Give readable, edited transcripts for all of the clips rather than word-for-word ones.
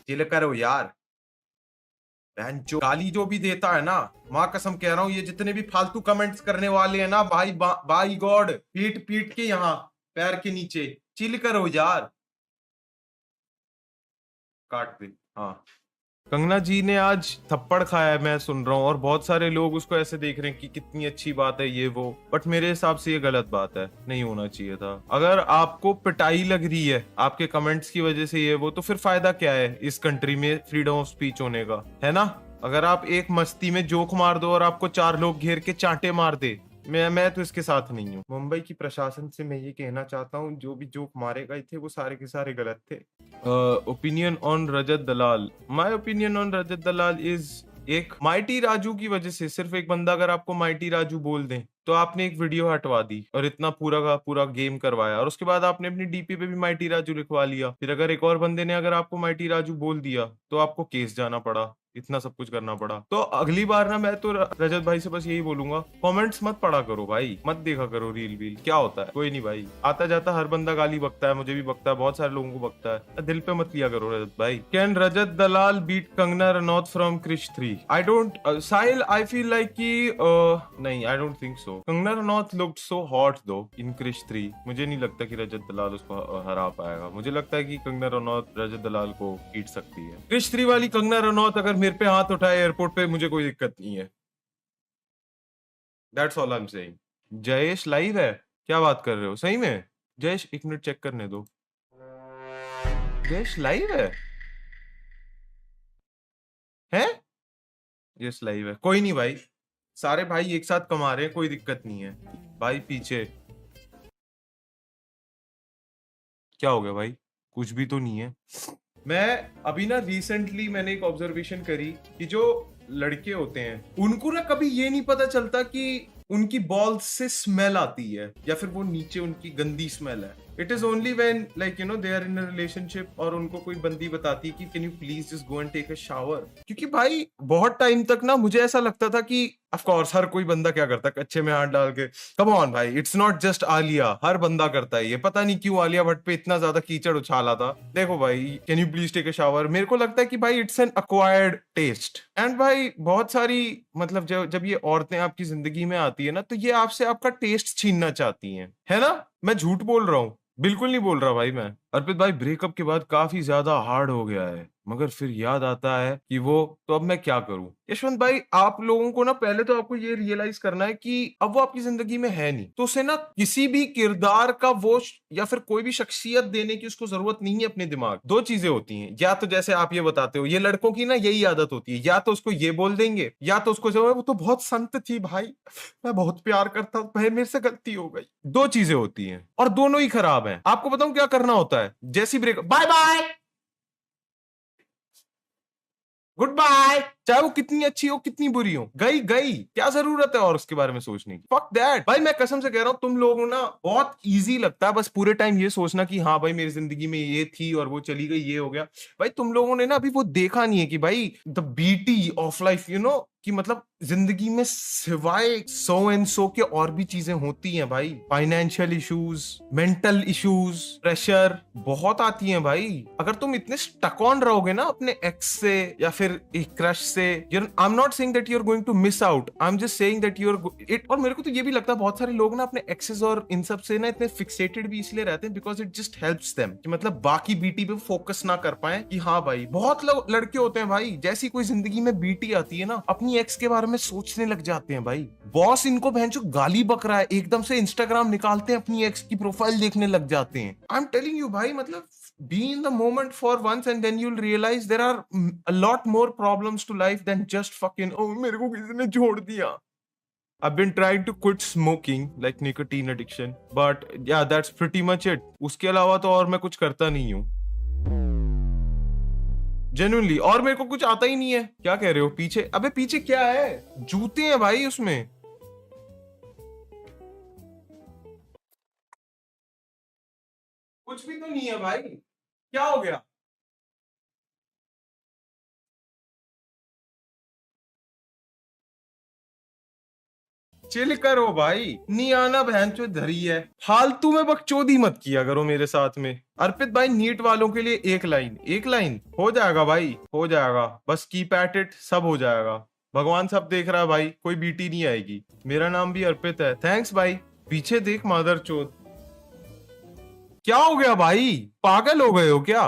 Chill करो यार। बहन जो गाली जो भी देता है ना, माँ कसम कह रहा हूँ, ये जितने भी फालतू कमेंट्स करने वाले हैं ना भाई, बाई गॉड, पीट पीट के यहाँ पैर के नीचे। चिल करो यार। काट दे। हाँ, कंगना जी ने आज थप्पड़ खाया है, मैं सुन रहा हूँ, और बहुत सारे लोग उसको ऐसे देख रहे हैं कि कितनी अच्छी बात है ये वो, बट मेरे हिसाब से ये गलत बात है, नहीं होना चाहिए था। अगर आपको पिटाई लग रही है आपके कमेंट्स की वजह से ये वो, तो फिर फायदा क्या है इस कंट्री में फ्रीडम ऑफ स्पीच होने का, है ना? अगर आप एक मस्ती में जोक मार दो और आपको 4 लोग घेर के चांटे मार दे, मैं तो इसके साथ नहीं हूँ। मुंबई की प्रशासन से मैं ये कहना चाहता हूँ, जो भी जोक मारे गए थे वो सारे के सारे गलत थे। Opinion on Rajat Dalal, my opinion on Rajat Dalal is, एक माइटी राजू की वजह से, सिर्फ एक बंदा अगर आपको माइटी राजू बोल दे तो आपने एक वीडियो हटवा दी और इतना पूरा का पूरा गेम करवाया, और उसके बाद आपने अपनी डीपी पे भी माइटी राजू लिखवा लिया। फिर अगर एक और बंदे ने अगर आपको माइटी राजू बोल दिया तो आपको केस जाना पड़ा, इतना सब कुछ करना पड़ा। तो अगली बार ना मैं तो रजत भाई से बस यही बोलूंगा, कमेंट्स मत पढ़ा करो भाई, मत देखा करो रील वील, क्या होता है कोई नहीं भाई, आता जाता हर बंदा गाली बकता है, मुझे भी बकता है, बहुत सारे लोगों को बकता है, दिल पे मत लिया करो रजत भाई। Can Rajat Dalal beat Kangana Ranaut from Krrish 3? I don't, Sahil, I feel like कि नहीं, I don't think so. Kangana Ranaut looked so hot though in Krrish 3, मुझे नहीं लगता कि रजत दलाल उसको हरा पाएगा। मुझे लगता है कि कंगना रनौत रजत दलाल को पीट सकती है। क्रिश 3 वाली कंगना रनौत अगर मेरे पे हाथ उठाए एयरपोर्ट पे, मुझे कोई दिक्कत नहीं है। That's all I am saying. Jayesh live है? क्या बात कर रहे हो सही में? जयेश एक मिनट चेक करने दो, जयेश लाइव है? हैं? यस लाइव है, कोई नहीं भाई, सारे भाई एक साथ कमा रहे हैं, कोई दिक्कत नहीं है भाई। पीछे क्या हो गया भाई? कुछ भी तो नहीं है। मैं अभी ना रिसेंटली मैंने एक ऑब्जर्वेशन करी कि जो लड़के होते हैं उनको ना कभी ये नहीं पता चलता कि उनकी बॉल्स से स्मेल आती है या फिर वो नीचे उनकी गंदी स्मेल है। It is only when like they are in a relationship और उनको कोई बंदी बताती है कि can you please just go and take a shower. क्योंकि भाई बहुत टाइम तक ना मुझे ऐसा लगता था कि ऑफ कोर्स हर कोई बंदा क्या करता है, कच्चे में हाथ डाल के, कम ऑन भाई, इट्स नॉट जस्ट आलिया, हर बंदा करता है ये। पता नहीं क्यों आलिया भट्ट पे इतना ज्यादा कीचड़ उछाला था। देखो भाई, can you please take a shower, मेरे को लगता है कि भाई it's an acquired taste. And भाई बहुत सारी, मतलब जब जब ये औरतें आपकी जिंदगी में आती है ना, तो ये आपसे आपका टेस्ट छीनना चाहती हैं, है ना? मैं झूठ बोल रहा हूँ? बिल्कुल नहीं बोल रहा भाई मैं। अर्पित भाई, ब्रेकअप के बाद काफी ज्यादा हार्ड हो गया है, मगर फिर याद आता है कि वो, तो अब मैं क्या करूं? यशवंत भाई, आप लोगों को ना पहले तो आपको ये रियलाइज करना है कि अब वो आपकी जिंदगी में है नहीं, तो उसे ना किसी भी किरदार का वो या फिर कोई भी शख्सियत देने की उसको जरूरत नहीं है अपने दिमाग। दो चीजें होती हैं, या तो जैसे आप ये बताते हो, ये लड़कों की ना यही आदत होती है, या तो उसको ये बोल देंगे, या तो उसको जो है वो तो बहुत संत थी भाई, मैं बहुत प्यार करता हूं भाई, मेरे से गलती हो गई। दो चीजें होती हैं और दोनों ही खराब हैं। आपको बताऊं क्या करना होता है? जैसी breakup, bye bye, goodbye, चाहे वो कितनी अच्छी हो कितनी बुरी हो, गई गई, क्या जरूरत है और उसके बारे में सोचने की? फक दैट भाई, मैं कसम से कह रहा हूं, तुम लोगों ना बहुत इजी लगता है बस पूरे टाइम ये सोचना कि हाँ भाई मेरी जिंदगी में ये थी और वो चली गई, ये हो गया। भाई तुम लोगों ने ना अभी वो देखा नहीं है कि भाई द ब्यूटी ऑफ लाइफ, कि मतलब जिंदगी में सिवाय सो एंड सो के और भी चीजें होती हैं भाई। Financial issues, mental issues, pressure बहुत आती हैं भाई। अगर तुम इतने स्टक ऑन रहोगे ना अपने एक्स से या फिर एक क्रश से, I am not saying that you are going to miss out, I am just saying that you are it. और मेरे को तो ये भी लगता है बहुत सारे लोग ना अपने एक्सेस और इन सब से ना इतने फिक्सेटेड भी इसलिए रहते हैं because it just helps them कि मतलब बाकी बीटी पे फोकस ना कर पाए कि हाँ भाई, बहुत लोग लड़के होते हैं भाई, जैसी कोई जिंदगी में बीटी आती है ना, अपनी एक्स के बारे में सोचने लग जाते हैं भाई। बॉस इनको भैंचो गाली बक रहा है, एकदम से इंस्टाग्राम निकालते हैं, अपनी एक्स की प्रोफाइल देखने लग जाते हैं। आई एम टेलिंग यू भाई, मतलब be in the moment for once and then you'll realize there are a lot more problems to life than just fucking oh मेरे को किसी ने छोड़ दिया। I've been trying to quit smoking like nicotine addiction but yeah that's pretty much it। उसके अलावा तो और मैं कुछ करता नहीं हूँ जेन्युइनली, और मेरे को कुछ आता ही नहीं है। क्या कह रहे हो? पीछे, अबे पीछे क्या है? जूते हैं भाई उसमें। कुछ भी तो नहीं है भाई, क्या हो गया? चिल करो भाई, नहीं आना बहनचो धरी है। फालतू में बकचोदी मत किया करो मेरे साथ में। अर्पित भाई, नीट वालों के लिए एक लाइन हो जाएगा भाई, हो जाएगा, बस कीप एट इट, सब हो जाएगा। भगवान सब देख रहा है भाई, कोई बीटी नहीं आएगी। मेरा नाम भी अर्पित है। थैंक्स भाई। पीछे देख मादर चोद। क्या हो गया भाई, पागल हो गए हो क्या?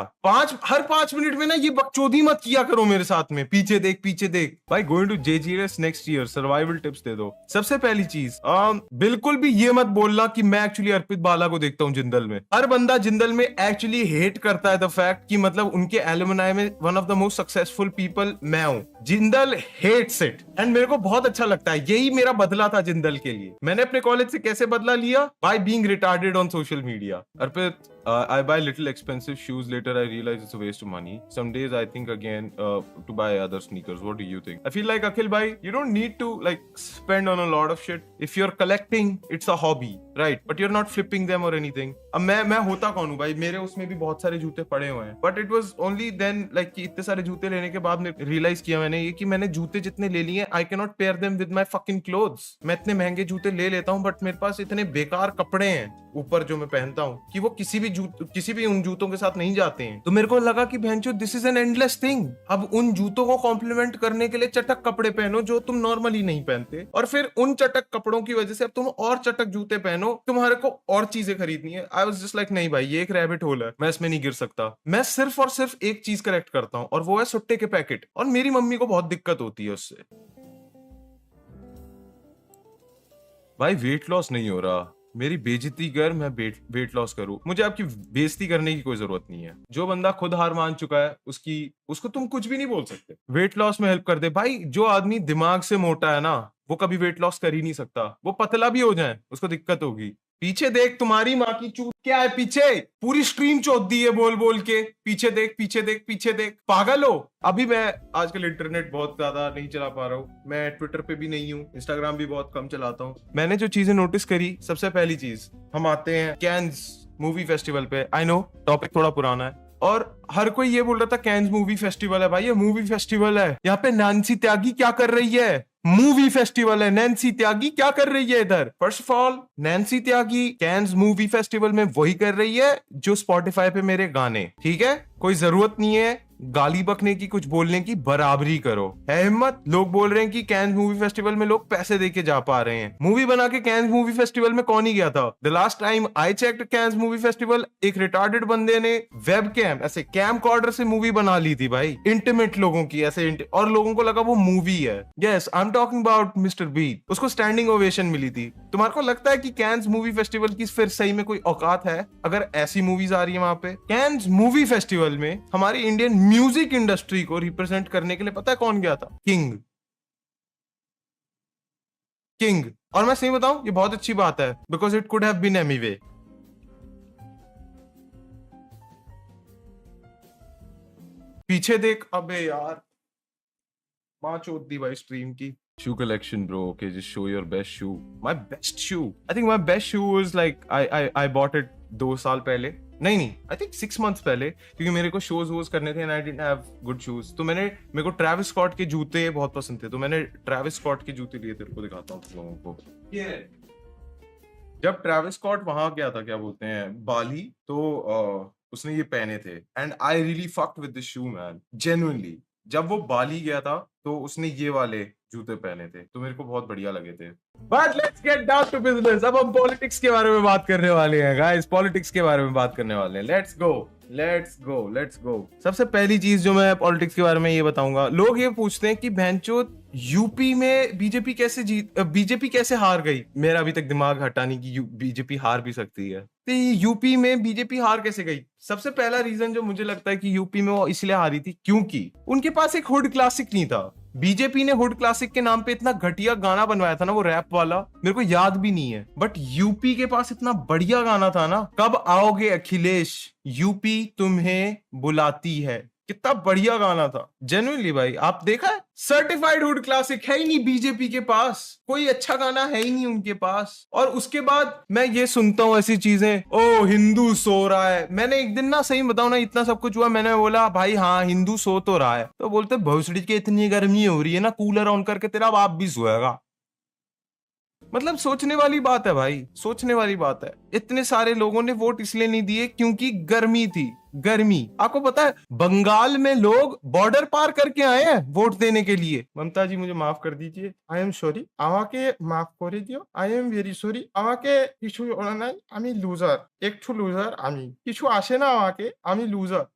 हर 5 मिनट में ना ये बकचोदी मत किया करो मेरे साथ में। पीछे देख, पीछे देख भाई। Going to JGS next year, survival tips दे दो। सबसे पहली चीज, बिल्कुल भी ये मत बोलना कि मैं एक्चुअली अर्पित बाला को देखता हूँ जिंदल में। हर बंदा जिंदल में एक्चुअली हेट करता है द फैक्ट कि मतलब उनके एलुमनाई में one of the most successful people मैं हूँ। जिंदल हेट्स इट एंड मेरे को बहुत अच्छा लगता है। यही मेरा बदला था जिंदल के लिए। मैंने अपने कॉलेज से कैसे बदला लिया? By being retarded on social media. Arpit, I buy little expensive shoes. Later, I realize it's a waste of money. Some days, I think again to buy other sneakers. What do you think? I feel like Akhil bhai, you don't need to like spend on a lot of shit. If you're collecting, it's a hobby, right? But you're not flipping them or anything. अब मैं होता कौन हूँ भाई? मेरे उसमें भी बहुत सारे जूते पड़े हुए हैं. But it was only then like कि इतने सारे जूते लेने के बाद realize किया मैंने ये कि मैंने जूते जितने ले लिए, I cannot pair them with my fucking clothes. मैं इतने महंगे जूते ले लेता हूँ, but मेरे पास इतने बेकार कपड़े हैं ऊपर जो मैं पहनता हूँ कि वो किसी भी उन जूतों के साथ नहीं जाते हैं। तो मेरे को लगा कि बहनचोद this is an endless thing. अब उन जूतों को कॉम्प्लीमेंट करने के लिए चटक कपड़े पहनो जो तुम नॉर्मली नहीं पहनते, और फिर उन चटक कपड़ों की वजह से अब तुम और चटक जूते पहनो, तुम्हारे को और चीजें खरीदनी है। आई वाज जस्ट लाइक नहीं भाई, ये एक रैबिट होल है, मैं इसमें नहीं गिर सकता। मैं सिर्फ और सिर्फ एक चीज करेक्ट करता हूँ और वो है सुट्टे के पैकेट, और मेरी मम्मी को बहुत दिक्कत होती है उससे। भाई वेट लॉस नहीं हो रहा, मेरी बेइज्जती कर, मैं वेट लॉस करूं। मुझे आपकी बेइज्जती करने की कोई जरूरत नहीं है। जो बंदा खुद हार मान चुका है उसको तुम कुछ भी नहीं बोल सकते। वेट लॉस में हेल्प कर दे भाई। जो आदमी दिमाग से मोटा है ना, वो कभी वेट लॉस कर ही नहीं सकता। वो पतला भी हो जाए उसको दिक्कत होगी। पीछे देख, तुम्हारी माँ की चूत क्या है पीछे? पूरी स्ट्रीम चौथ दी है बोल बोल के। पीछे देख, पीछे देख, पीछे देख, पागल हो। अभी मैं आजकल इंटरनेट बहुत ज्यादा नहीं चला पा रहा हूँ। मैं ट्विटर पे भी नहीं हूँ, इंस्टाग्राम भी बहुत कम चलाता हूँ। मैंने जो चीजें नोटिस करी, सबसे पहली चीज, हम आते हैं कैन्स मूवी फेस्टिवल पे। आई नो टॉपिक थोड़ा पुराना है, और हर कोई ये बोल रहा था कैन्स मूवी फेस्टिवल है। भाई ये मूवी फेस्टिवल है, यहाँ पे नैन्सी त्यागी क्या कर रही है? मूवी फेस्टिवल है, नैन्सी त्यागी क्या कर रही है इधर? First of all, Nancy Tyagi cans movie festival में वही कर रही है जो स्पॉटिफाई पे मेरे गाने, ठीक है? कोई जरूरत नहीं है गाली बकने की, कुछ बोलने की, बराबरी करो। है हिम्मत? लोग बोल रहे हैं कि कैन्स मूवी फेस्टिवल में लोग पैसे देके जा पा रहे हैं। मूवी बना के कैन्स मूवी फेस्टिवल में कौन ही गया था? The last time I checked cans movie festival, एक रिटार्डेड बंदे ने वेब कैम, ऐसे कैम कॉर्डर से मूवी बना ली थी भाई, इंटीमेट लोगों की ऐसे, और लोगों को लगा वो मूवी है। Yes, I am talking about mister beat. उसको स्टैंडिंग ओवेशन मिली थी। तुम्हारे को लगता है कि कैन्स मूवी फेस्टिवल की फिर सही में कोई औकात है अगर ऐसी मूवीज आ रही है वहां पे? कैन्स मूवी फेस्टिवल में हमारी इंडियन म्यूजिक इंडस्ट्री को रिप्रेजेंट करने के लिए पता है कौन गया था? किंग। और मैं सही बताऊं, ये बहुत अच्छी बात है, because it could have been anyway. पीछे देख, अबे यार मां चोद दी भाई स्ट्रीम की। Shoe collection, bro. Okay, just show your best shoe. My best shoe. I think my best shoe was like I bought it 2 साल पहले। नहीं, I think 6 months पहले, क्योंकि मेरे को शोज वोज करने थे and I didn't have good shoes। तो मेरे को ट्रेविस स्कॉट के जूते बहुत पसंद थे, तो मैंने ट्रेविस स्कॉट के जूते लिए। तेरे को दिखाता हूँ लोगों को। ये जब ट्रेविस स्कॉट वहां गया था, क्या बोलते हैं, बाली, तो उसने ये पहने थे and I really fucked with this shoe man, genuinely. जब वो बाली गया था तो उसने ये वाले जूते पहने थे, तो मेरे को बहुत बढ़िया लगे थे। But let's get down to business. अब हम पॉलिटिक्स के बारे में बात करने वाले हैं गाइस, पॉलिटिक्स के बारे में बात करने वाले हैं। Let's go. सबसे पहली चीज जो मैं पॉलिटिक्स के बारे में ये बताऊंगा, लोग ये पूछते हैं कि भैंचोद यूपी में बीजेपी कैसे हार गई। मेरा अभी तक दिमाग हटा नहीं कि बीजेपी हार भी सकती है। तो यूपी में बीजेपी हार कैसे गई? सबसे पहला रीजन जो मुझे लगता है कि यूपी में वो इसलिए हारी थी क्योंकि उनके पास एक हुड क्लासिक नहीं था। बीजेपी ने हुड क्लासिक के नाम पे इतना घटिया गाना बनवाया था ना, वो रैप वाला, मेरे को याद भी नहीं है, बट यूपी के पास इतना बढ़िया गाना था ना, कब आओगे अखिलेश, यूपी तुम्हें बुलाती है। कितना बढ़िया गाना था जेन्युइनली भाई। आप देखा है, सर्टिफाइड हुड क्लासिक है ही नहीं बीजेपी के पास, कोई अच्छा गाना है ही नहीं उनके पास। और उसके बाद मैं ये सुनता हूँ ऐसी चीजें, ओ हिंदू सो रहा है। मैंने एक दिन ना, सही बताऊं ना, इतना सब कुछ हुआ, मैंने बोला भाई हाँ हिंदू सो तो रहा है, तो बोलते भोसड़ी के इतनी गर्मी हो रही है ना, कूलर ऑन करके तेरा बाप भी सोएगा। मतलब सोचने वाली बात है भाई, सोचने वाली बात है। इतने सारे लोगों ने वोट इसलिए नहीं दिए क्योंकि गर्मी थी, गर्मी। आपको पता है बंगाल में लोग बॉर्डर पार करके आए हैं वोट देने के लिए। ममता जी मुझे माफ कर दीजिए, आई एम सॉरी, আমাকে মাফ করে দিও, आई एम वेरी सॉरी। আমাকে কিছু বলা নাই, আমি লুজার, একটু লুজার, আমি কিছু আসে না আমাকে, আমি লুজার,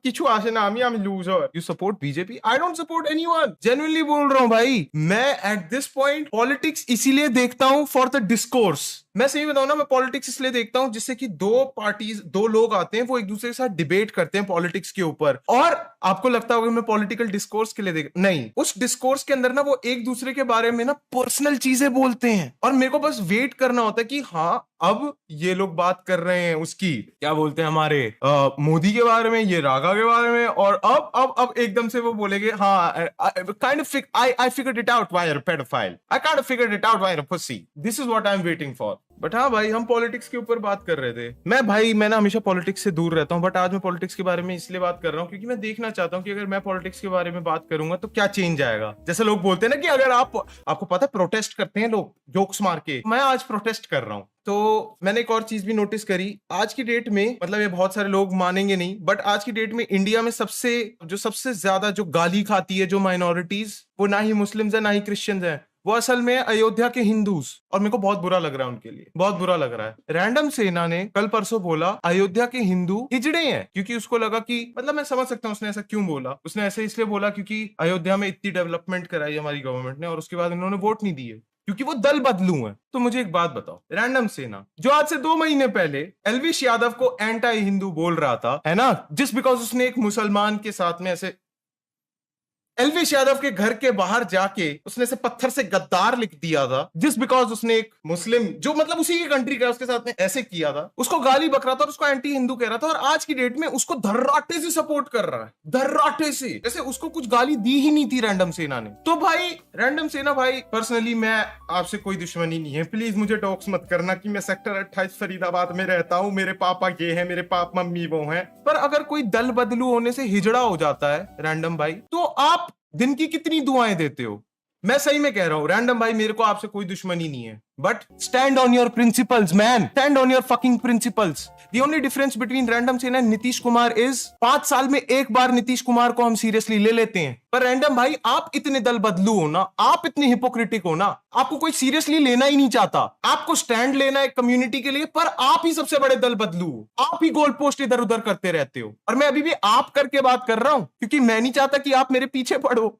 किचू आशे ना আমি loser. You support BJP? I don't support anyone, genuinely बोल रहा हूं भाई। मैं एट दिस पॉइंट पॉलिटिक्स इसीलिए देखता हूं फॉर द डिस्कोर्स। मैं सही बताऊं ना, मैं पॉलिटिक्स इसलिए देखता हूं जिससे कि दो पार्टीज, दो लोग आते हैं, वो एक दूसरे के साथ डिबेट करते हैं पॉलिटिक्स के ऊपर। और आपको लगता होगा मैं पॉलिटिकल डिस्कोर्स के लिए देख, नहीं, उस डिस्कोर्स के अंदर ना वो एक दूसरे के बारे में ना पर्सनल चीजें बोलते हैं, और मेरे को बस वेट करना होता है कि हाँ अब ये लोग बात कर रहे हैं उसकी, क्या बोलते हैं, हमारे मोदी के बारे में, ये रागा के बारे में, और अब एकदम से वो बोलेंगे हाँ kind of I figured it out why you are a paedophile, I kind of figured it out why you are a pussy, this is what I am waiting for. But हाँ भाई, हम पॉलिटिक्स के ऊपर बात कर रहे थे। मैं ना हमेशा पॉलिटिक्स से दूर रहता हूँ, बट आज मैं पॉलिटिक्स के बारे में इसलिए बात कर रहा हूँ क्योंकि मैं देखना चाहता हूँ कि अगर मैं पॉलिटिक्स के बारे में बात करूंगा तो क्या चेंज आएगा। जैसे लोग बोलते हैं ना कि अगर आपको पता है प्रोटेस्ट करते हैं लोग जोक्स मार के, मैं आज प्रोटेस्ट कर रहा हूँ। तो मैंने एक और चीज भी नोटिस करी आज की डेट में, मतलब ये बहुत सारे लोग मानेंगे नहीं, बट आज की डेट में इंडिया में सबसे ज्यादा जो गाली खाती है जो माइनॉरिटीज, वो ना ही मुस्लिम्स है ना ही क्रिश्चियंस है, वो असल में अयोध्या के हिंदूज। और मेरे को बहुत बुरा लग रहा है उनके लिए, बहुत बुरा लग रहा है। रैंडम सेना ने कल परसों बोला अयोध्या के हिंदू हिजड़े हैं, क्योंकि उसको लगा कि, मतलब मैं समझ सकता हूँ उसने ऐसा क्यों बोला। उसने ऐसे इसलिए बोला क्योंकि अयोध्या में इतनी डेवलपमेंट कराई हमारी गवर्नमेंट ने, और उसके बाद इन्होंने वोट नहीं दिए क्योंकि वो दल बदलू है। तो मुझे एक बात बताओ, रैंडम सेना जो आज से 2 महीने पहले एलविश यादव को एंटी हिंदू बोल रहा था, है ना, जिस बिकॉज उसने एक मुसलमान के साथ में ऐसे, एलविश यादव के घर के बाहर जाके उसने से पत्थर से गद्दार लिख दिया था, जिस बिकॉज उसने एक मुस्लिम जो मतलब उसी की कंट्री का उसके साथ में ऐसे किया था, उसको गाली बक रहा था और उसको एंटी हिंदू कह रहा था, और आज की डेट में उसको धर्राटे से सपोर्ट कर रहा है, धर्राटे से, जैसे उसको कुछ गाली दी ही नहीं थी रैंडम सेना ने। तो भाई रैंडम सेना भाई, पर्सनली मैं आपसे कोई दुश्मनी नहीं है, प्लीज मुझे टॉक्स मत करना कि मैं सेक्टर 28 फरीदाबाद में रहता हूँ, मेरे पापा ये है, मेरे पाप मम्मी वो है। पर अगर कोई दल बदलू होने से हिजड़ा हो जाता है रैंडम भाई, तो आप दिन की कितनी दुआएं देते हो। मैं सही में कह रहा हूं रैंडम भाई, मेरे को आपसे कोई दुश्मनी नहीं है, but stand on your principles man, stand on your fucking principles. The only difference between random सेना एंड नीतीश कुमार इज 5 साल में एक बार नीतीश कुमार को हम सीरियसली ले लेते हैं, पर रैंडम भाई आप इतने दल बदलू हो ना, आप इतने हिपोक्रेटिक हो ना, आपको कोई सीरियसली लेना ही नहीं चाहता, आपको स्टैंड लेना है कम्युनिटी के लिए, पर आप ही सबसे बड़े दल बदलू हो, आप ही गोल पोस्ट इधर उधर करते रहते हो। और मैं अभी भी आप करके बात कर रहा हूं क्योंकि मैं नहीं चाहता कि आप मेरे पीछे पड़ो।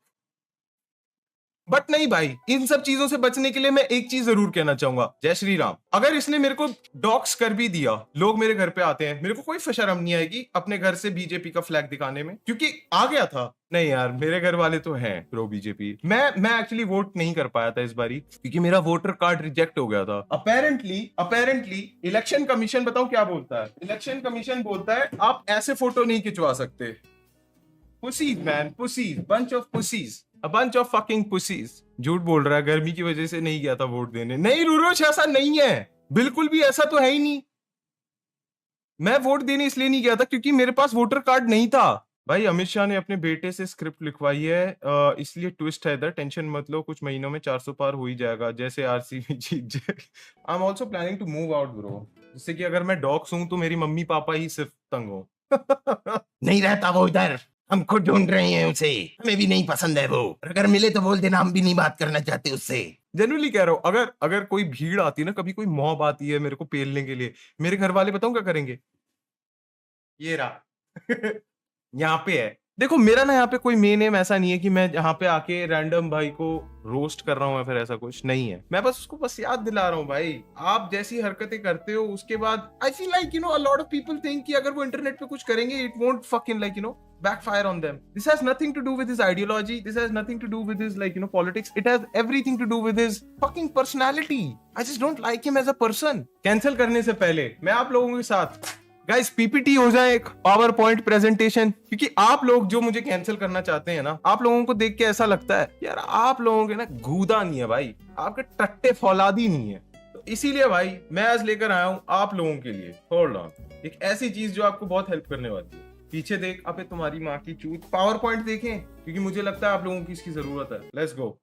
बट नहीं भाई, इन सब चीजों से बचने के लिए मैं एक चीज जरूर कहना चाहूंगा, जय श्री राम। अगर इसने मेरे को डॉक्स कर भी दिया, लोग मेरे घर पे आते हैं, मेरे को कोई शर्म नहीं आएगी अपने घर से बीजेपी का फ्लैग दिखाने में, क्योंकि आ गया था। नहीं यार, मेरे घर वाले तो हैं प्रो बीजेपी। मैं एक्चुअली वोट नहीं कर पाया था इस बारी क्योंकि मेरा वोटर कार्ड रिजेक्ट हो गया था। अपेरेंटली इलेक्शन कमीशन, बताऊं क्या बोलता है, इलेक्शन कमीशन बोलता है आप ऐसे फोटो नहीं खिंचवा सकते। Pussies man, pussies, bunch of pussies, a bunch of fucking pussies. झूठ बोल रहा है, गर्मी की वजह से नहीं गया था वोट देने। नहीं रूरोश, ऐसा नहीं है, बिल्कुल भी ऐसा तो है ही नहीं। मैं वोट देने इसलिए नहीं गया था क्योंकि मेरे पास वोटर कार्ड नहीं था। भाई अमित शाह ने अपने बेटे से स्क्रिप्ट लिखवाई है, इसलिए ट्विस्ट है इधर, टेंशन मत लो, कुछ महीनों में 400 पार हो ही जाएगा, जैसे आरसीबी जीत जाए। I am also planning to move out bro, जिससे कि अगर मैं डॉग्स हूं तो मेरी मम्मी पापा ही सिर्फ तंग हो। नहीं रहता वो इधर, हम खुद ढूंढ रहे हैं उसे, हमें भी नहीं पसंद है वो, अगर मिले तो बोल देना हम भी नहीं बात करना चाहते उससे। जेन्युइनली कह रहा हूं, अगर कोई भीड़ आती है ना, कभी कोई मॉब आती है मेरे को पेलने के लिए, मेरे घर वाले बताऊं क्या करेंगे, ये रहा यहाँ पे है। देखो मेरा ना यहाँ पे कोई मेन एम ऐसा नहीं है कि मैं यहाँ पे आके रैंडम भाई को रोस्ट कर रहा हूँ या फिर ऐसा कुछ नहीं है। मैं बस उसको बस याद दिला रहा हूँ भाई, आप जैसी हरकतें करते हो उसके बाद आई feel like a lot of people think कि अगर वो इंटरनेट पे कुछ करेंगे it won't fucking backfire on them. This has nothing to do with his ideology. This has nothing to do with his politics. It has everything to do with his fucking personality. I just don't like him as a person. Cancel करने से पहले मैं आप लोगों के साथ guys PPT हो जाए, एक पावर पॉइंट प्रेजेंटेशन, क्योंकि आप लोग जो मुझे कैंसिल करना चाहते हैं ना, आप लोगों को देख के ऐसा लगता है यार आप लोगों के ना गूदा नहीं है भाई, आपके टट्टे फौलादी नहीं है। तो इसीलिए भाई मैं आज लेकर आया हूं आप लोगों के लिए, होल्ड ऑन, एक ऐसी चीज जो आपको बहुत हेल्प करने वाली है। पीछे देख, अबे तुम्हारी माँ की चूत, पावर पॉइंट देखें, क्योंकि मुझे लगता है आप लोगों की इसकी जरूरत है। Let's go.